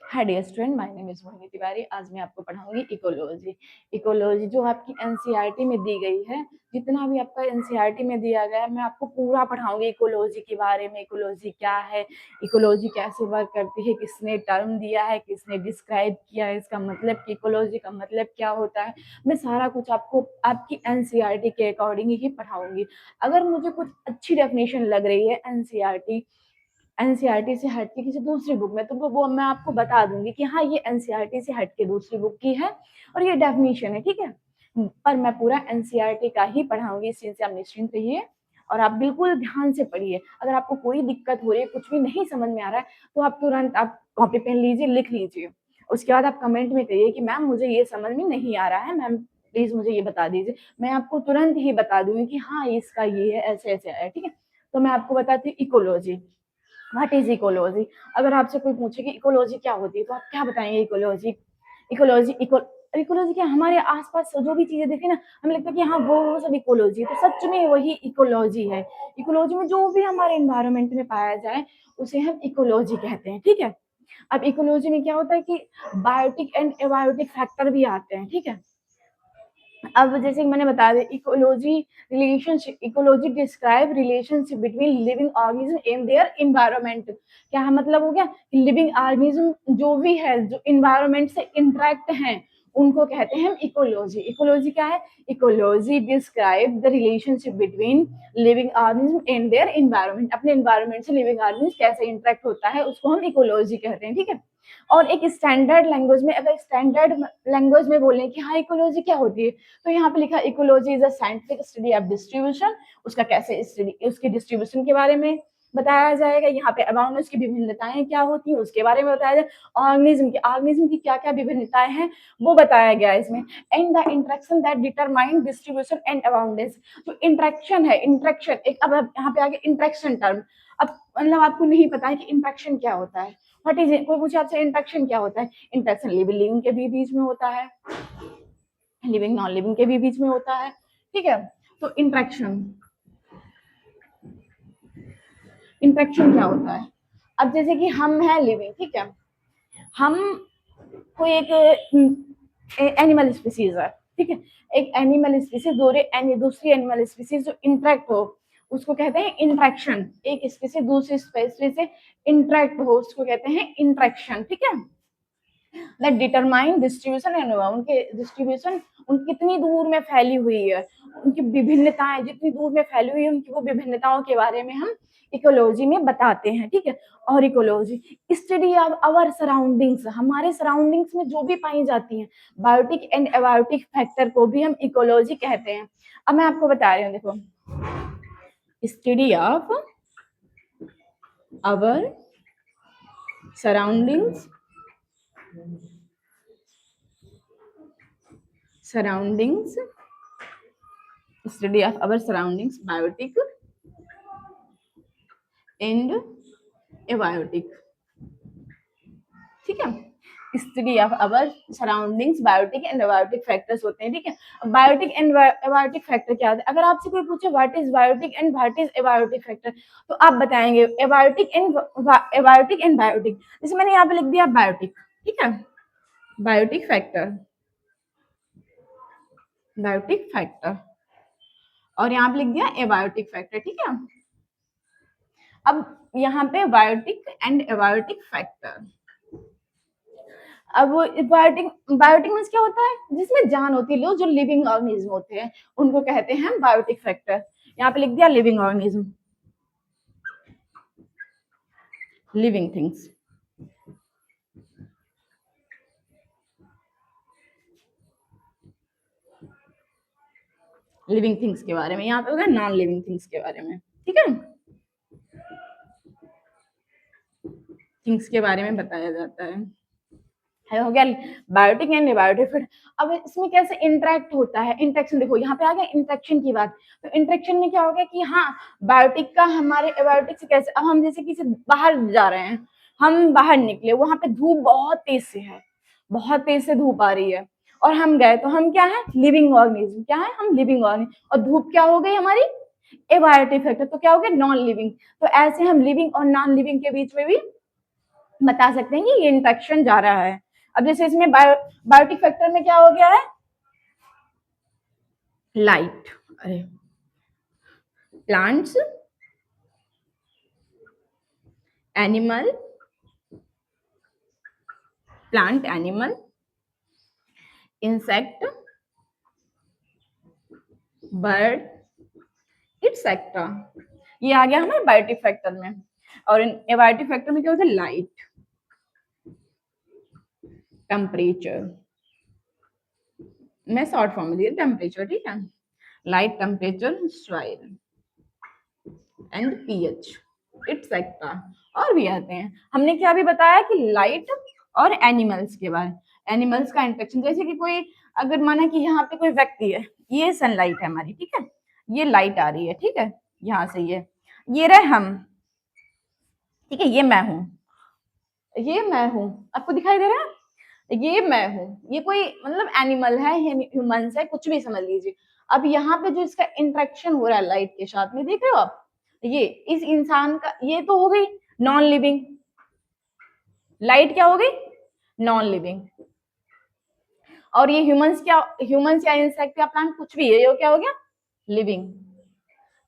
Hi dear student, my name is Mohini Tiwari. आज मैं आपको पढ़ाऊंगी इकोलॉजी। इकोलॉजी जो आपकी एनसीईआरटी में दी गई है, जितना भी आपका एनसीईआरटी में दिया गया है, मैं आपको पूरा पढ़ाऊंगी इकोलॉजी के बारे में। इकोलॉजी क्या है, इकोलॉजी कैसे वर्क करती है, किसने टर्म दिया है, किसने डिस्क्राइब किया है, इसका मतलब इकोलॉजी का मतलब क्या होता है। मैं सारा कुछ आपको आपकी एनसीईआरटी के अकॉर्डिंग ही पढ़ाऊंगी। अगर मुझे कुछ अच्छी डेफिनेशन लग रही है एनसीईआरटी से हट के किसी दूसरी बुक में, तो वो मैं आपको बता दूंगी कि हाँ ये एनसीईआरटी से हट के दूसरी बुक की है और ये डेफिनेशन है, ठीक है। पर मैं पूरा एनसीईआरटी का ही पढ़ाऊंगी, इस चीज से आप निश्चिंत रहिए और आप बिल्कुल ध्यान से पढ़िए। अगर आपको कोई दिक्कत हो रही है, कुछ भी नहीं समझ में आ रहा है, तो आप तुरंत आप कॉपी पेन लीजिए, लिख लीजिए। उसके बाद आप कमेंट में कहिए कि मैम मुझे ये समझ में नहीं आ रहा है, मैम प्लीज मुझे ये बता दीजिए। मैं आपको तुरंत ही बता दूंगी कि हाँ इसका ये है, ऐसे ऐसे है, ठीक है। तो मैं आपको बताती हूँ इकोलॉजी। What is ecology. अगर आपसे कोई पूछे कि इकोलॉजी क्या होती है, तो आप क्या बताएंगे। इकोलॉजी इकोलॉजी इको इकोलॉजी क्या, हमारे आसपास जो भी चीजें दिखे ना, हमें लगता है कि हाँ वो सब इकोलॉजी है, तो सच में वही इकोलॉजी है। इकोलॉजी में जो भी हमारे एनवायरनमेंट में पाया जाए उसे हम इकोलॉजी कहते हैं, ठीक है। अब इकोलॉजी में क्या होता है कि बायोटिक एंड एबायोटिक फैक्टर भी आते हैं, ठीक है। अब जैसे कि मैंने बता दिया, ecology describe relationship between living organism and their environment. क्या मतलब हो गया, लिविंग ऑर्गेनिज्म जो भी है, जो इन्वायरमेंट से इंटरेक्ट हैं, उनको कहते हैं हम इकोलॉजी। इकोलॉजी क्या है, ecology describe the relationship between living organism and their environment. अपने इन्वायरमेंट से लिविंग ऑर्गेनिज्म कैसे इंटरेक्ट होता है, उसको हम इकोलॉजी कहते हैं, ठीक है। और एक स्टैंडर्ड लैंग्वेज में, अगर स्टैंडर्ड लैंग्वेज में बोलें कि हाँ इकोलॉजी क्या होती है, तो यहाँ पे लिखा ecology is a scientific study of distribution. उसका कैसे स्टडी, उसके डिस्ट्रीब्यूशन के बारे में बताया जाएगा। यहाँ पे अबाउट उसकी विभिन्नताएं क्या होती हैं उसके बारे में बताया जाएगा। ऑर्गेनिज्म की क्या क्या विभिन्नताएं हैं वो बताया गया है इसमें। And the interaction that determine distribution and abundance. जो इंटरेक्शन है, इंटरेक्शन एक, अब यहाँ पे आगे इंटरेक्शन टर्म। अब मतलब आपको नहीं पता है कि इंटरेक्शन क्या होता है, व्हाट इज, कोई पूछे आपसे इंटरेक्शन क्या होता है। इंटरेक्शन लिविंग के भी बीच में होता है, लिविंग नॉन लिविंग के भी बीच में होता है, ठीक है। तो इंटरेक्शन इंटरेक्शन क्या होता है। अब जैसे कि हम है लिविंग, ठीक है, हम कोई एक एनिमल स्पीसीज है, ठीक है। एक एनिमल स्पीसीज दूसरी एनिमल स्पीसीज जो इंटरेक्ट हो, उसको कहते हैं इंटरेक्शन। एक स्पीसीज दूसरी स्पीसीज से इंटरेक्ट हो, उसको कहते हैं इंटरेक्शन, ठीक है। दैट डिटरमाइन डिस्ट्रीब्यूशन एंड उनके डिस्ट्रीब्यूशन, उन कितनी दूर में फैली हुई है, उनकी विभिन्नताएं जितनी दूर में फैली हुई है, उनकी वो विभिन्नताओं के बारे में हम इकोलॉजी में बताते हैं, ठीक है। और ecology study of our surroundings, हमारे सराउंडिंग्स में जो भी पाई जाती हैं बायोटिक एंड एबायोटिक फैक्टर को भी हम इकोलॉजी कहते हैं। अब मैं आपको बता रही हूँ, देखो, study of our surroundings surroundings study of our surroundings, biotic and abiotic, ठीक है। Study of our surroundings, biotic and abiotic factors होते हैं, ठीक है। बायोटिक एंड एबायोटिक फैक्टर क्या होता है। अगर आपसे कोई पूछे what is biotic and what is abiotic factor, तो आप बताएंगे एबायोटिक एंड बायोटिक। जैसे मैंने यहाँ पे लिख दिया बायोटिक, ठीक है, बायोटिक फैक्टर, बायोटिक फैक्टर, और यहाँ पे लिख दिया एबायोटिक फैक्टर, ठीक है। अब यहाँ पे बायोटिक एंड एबायोटिक फैक्टर। अब बायोटिक बायोटिक मीन्स क्या होता है, जिसमें जान होती है, लोग जो लिविंग ऑर्गेनिज्म होते हैं उनको कहते हैं बायोटिक फैक्टर। यहाँ पे लिख दिया living organism, living things, living things के बारे में। यहाँ पे होगा नॉन लिविंग थिंग्स के बारे में, ठीक है, थिंग्स के बारे में बताया जाता है हो गया बायोटिक एंड एबायोटिक फैक्टर। अब इसमें कैसे इंटरेक्ट होता है, इंटरेक्शन देखो यहाँ पे आ गया इंटरेक्शन की बात। तो इंटरेक्शन में क्या हो गया कि हाँ बायोटिक का हमारे एबायोटिक से कैसे, अब हम जैसे किसी बाहर जा रहे हैं, हम बाहर निकले, वहां पे धूप बहुत तेज से है, बहुत तेज से धूप आ रही है, और हम गए, तो हम क्या है, लिविंग ऑर्गेनिज्म, क्या है, हम लिविंग ऑर्गेनिज्म, और धूप क्या हो गई हमारी एबायोटिक फैक्टर, तो क्या हो गया, नॉन लिविंग। तो ऐसे हम लिविंग और नॉन लिविंग के बीच में भी बता सकते हैं कि ये इंट्रैक्शन जा रहा है। अब जैसे इसमें बायोटिक फैक्टर में क्या हो गया है, लाइट, अरे plants, animal, plant animal, insect, bird, etcetera, ये आ गया हमारे बायोटिक फैक्टर में। और इन एबायोटिक फैक्टर में क्या होता है, लाइट, टेम्परेचर, मैं शॉर्ट फॉर्म में दिया टेम्परेचर, ठीक है, light, temperature, soil and pH, etcetera, और भी आते हैं। हमने क्या भी बताया कि लाइट और एनिमल्स के बारे, एनिमल्स का इंट्रैक्शन, जैसे कि कोई अगर माना कि यहाँ पे कोई व्यक्ति है, ये सनलाइट है हमारी, ठीक है, ये लाइट आ रही है, ठीक है, यहाँ से ये रहे हम, ठीक है, ये मैं हूँ, ये मैं हूँ, आपको दिखाई दे रहा है, ये मैं हूँ, ये कोई मतलब एनिमल है, ह्यूमंस है, कुछ भी समझ लीजिए। अब यहाँ पे जो इसका इंट्रैक्शन हो रहा है लाइट के साथ में, देख रहे हो आप, ये इस इंसान का, ये तो हो गई नॉन लिविंग, लाइट क्या हो गई, नॉन लिविंग, और ये ह्यूमंस क्या, ह्यूमंस या इंसेक्ट या प्लांट कुछ भी है, ये क्या हो गया, लिविंग।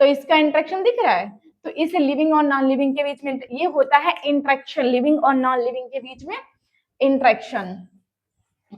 तो इसका इंट्रैक्शन दिख रहा है, तो इस लिविंग और नॉन लिविंग के बीच में ये होता है इंट्रैक्शन, लिविंग और नॉन लिविंग के बीच में इंट्रैक्शन।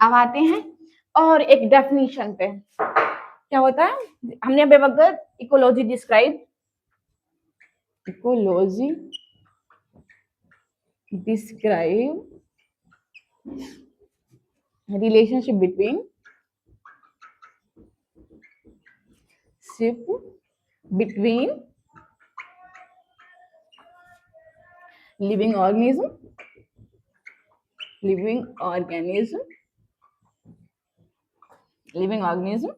अब आते हैं और एक डेफिनेशन पे, क्या होता है, हमने अभी वक्त ecology describe, ecology describe relationship between between living organism, living organism, living organism,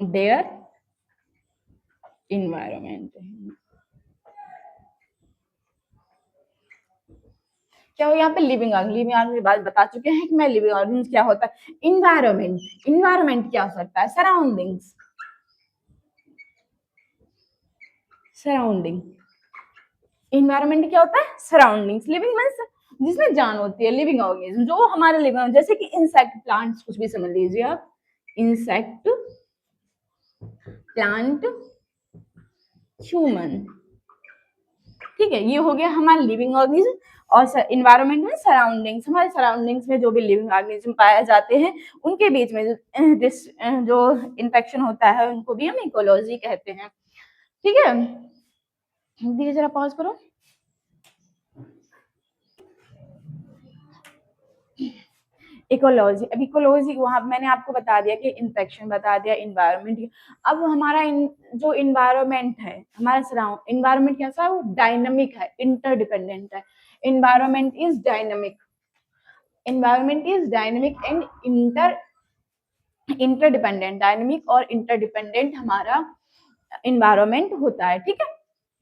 their environment। क्या हो यहाँ पे, लिविंग ऑर्गेनिज्म की बात बता चुके हैं कि मैं लिविंग ऑर्गेनिज्म क्या होता है, इन्वायरमेंट, इन्वायरमेंट क्या हो सकता है, सराउंडिंग्स, सराउंडिंग, इन्वायरमेंट क्या होता है, सराउंडिंग्स, लिविंग मींस जिसमें जान होती है, लिविंग ऑर्गेनिज्म जो हमारे लिविंग, जैसे कि इंसेक्ट, प्लांट्स, कुछ भी समझ लीजिए आप, इंसेक्ट, प्लांट, ह्यूमन, ठीक है, ये हो गया हमारा लिविंग ऑर्गेनिज्म। और इन्वायरमेंट में सराउंडिंग्स, हमारे सराउंडिंग्स में जो भी लिविंग ऑर्गेनिज्म पाए जाते हैं उनके बीच में जो इंटरेक्शन होता है उनको भी हम इकोलॉजी कहते हैं, ठीक है। धीरे जरा पॉज करो। इकोलॉजी, अब इकोलॉजी वहां मैंने आपको बता दिया कि इंटरेक्शन बता दिया इन्वायरमेंट। अब हमारा जो इन्वायरमेंट है, हमारा सराउंड इन्वायरमेंट कैसा है, वो डायनामिक है, इंटरडिपेंडेंट है, environment is dynamic, environment is dynamic and interdependent, dynamic और इंटरडिपेंडेंट हमारा इन्वायरमेंट होता है, ठीक है,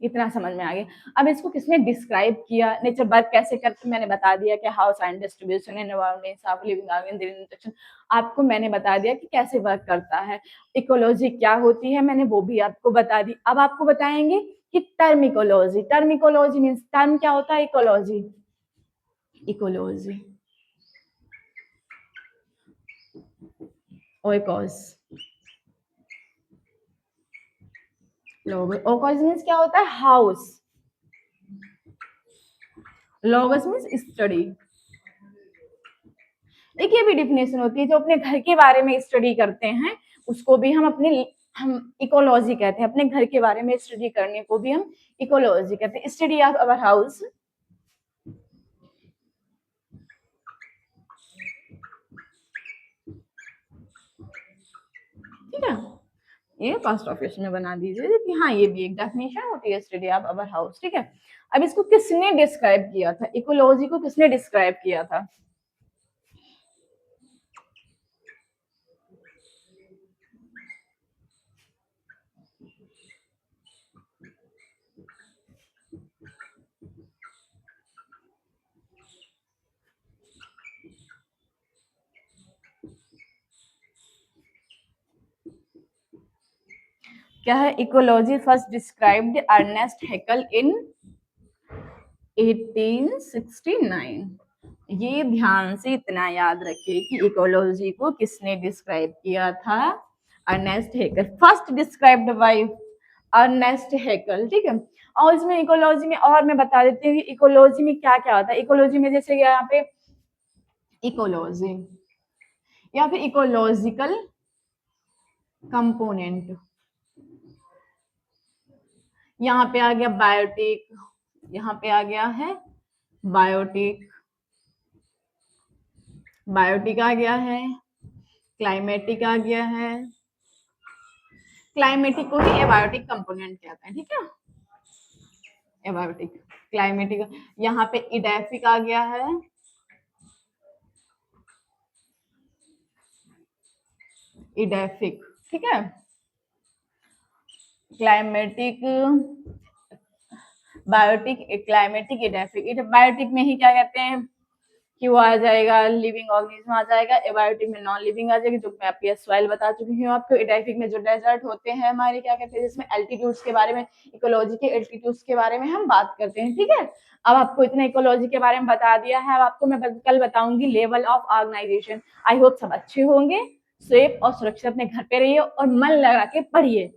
इतना समझ में आ गया। अब इसको किसने डिस्क्राइब किया, नेचर वर्क कैसे करते, मैंने बता दिया कि how science distribution environment of living organism, आपको मैंने बता दिया कि कैसे वर्क करता है। इकोलॉजी क्या होती है, मैंने वो भी आपको बता दी। अब आपको बताएंगे कि term ecology, term ecology means, term क्या होता है, इकोलॉजी, इकोलॉजी ओइकोस, ओकोस मीन्स क्या होता है, हाउस, लोगस मीन्स स्टडी। एक ये भी डिफिनेशन होती है, जो अपने घर के बारे में स्टडी करते हैं उसको भी हम इकोलॉजी कहते हैं, अपने घर के बारे में स्टडी करने को भी हम इकोलॉजी कहते हैं, स्टडी ऑफ अवर हाउस, ठीक है, ये फर्स्ट ऑफिस में बना दीजिए कि हाँ ये भी एक डेफिनेशन होती है, स्टडी ऑफ अवर हाउस, ठीक है। अब इसको किसने डिस्क्राइब किया था, इकोलॉजी को किसने डिस्क्राइब किया था, क्या है, ecology first described Ernest Haeckel in 1869। ये ध्यान से इतना याद रखिए कि इकोलॉजी को किसने डिस्क्राइब किया था? Ernest Haeckel. First described by Ernest Haeckel, ठीक है। और इसमें इकोलॉजी में और मैं बता देती हूँ कि इकोलॉजी में क्या क्या होता है। इकोलॉजी में जैसे यहाँ पे इकोलॉजी या फिर इकोलॉजिकल कंपोनेंट, यहाँ पे आ गया बायोटिक, यहाँ पे आ गया है बायोटिक, बायोटिक आ गया है, क्लाइमेटिक आ गया है, क्लाइमेटिक को ही एबायोटिक कंपोनेंट कहते हैं, ठीक है। एबायोटिक, क्लाइमेटिक, यहाँ पे इडेफिक आ गया है, इडेफिक, ठीक है। Climatic, biotic, climatic, edaphic. Biotic में ही क्या कहते हैं कि वो आ जाएगा लिविंग ऑर्गेनिज्म आ जाएगा, एबायोटिक में नॉन लिविंग आ जाएगी, जो मैं आपकी सॉइल बता चुकी हूँ आपको। एडाफिक में जो डेजर्ट होते हैं हमारे, क्या कहते हैं, जिसमें एल्टीट्यूड्स के बारे में, इकोलॉजी के एल्टीट्यूड्स के बारे में हम बात करते हैं, ठीक है। अब आपको इतना इकोलॉजी के बारे में बता दिया है। अब आपको मैं कल बताऊंगी level of organisation. I hope सब अच्छे होंगे, सेफ और सुरक्षित अपने घर पे रहिए और मन लगा के पढ़िए।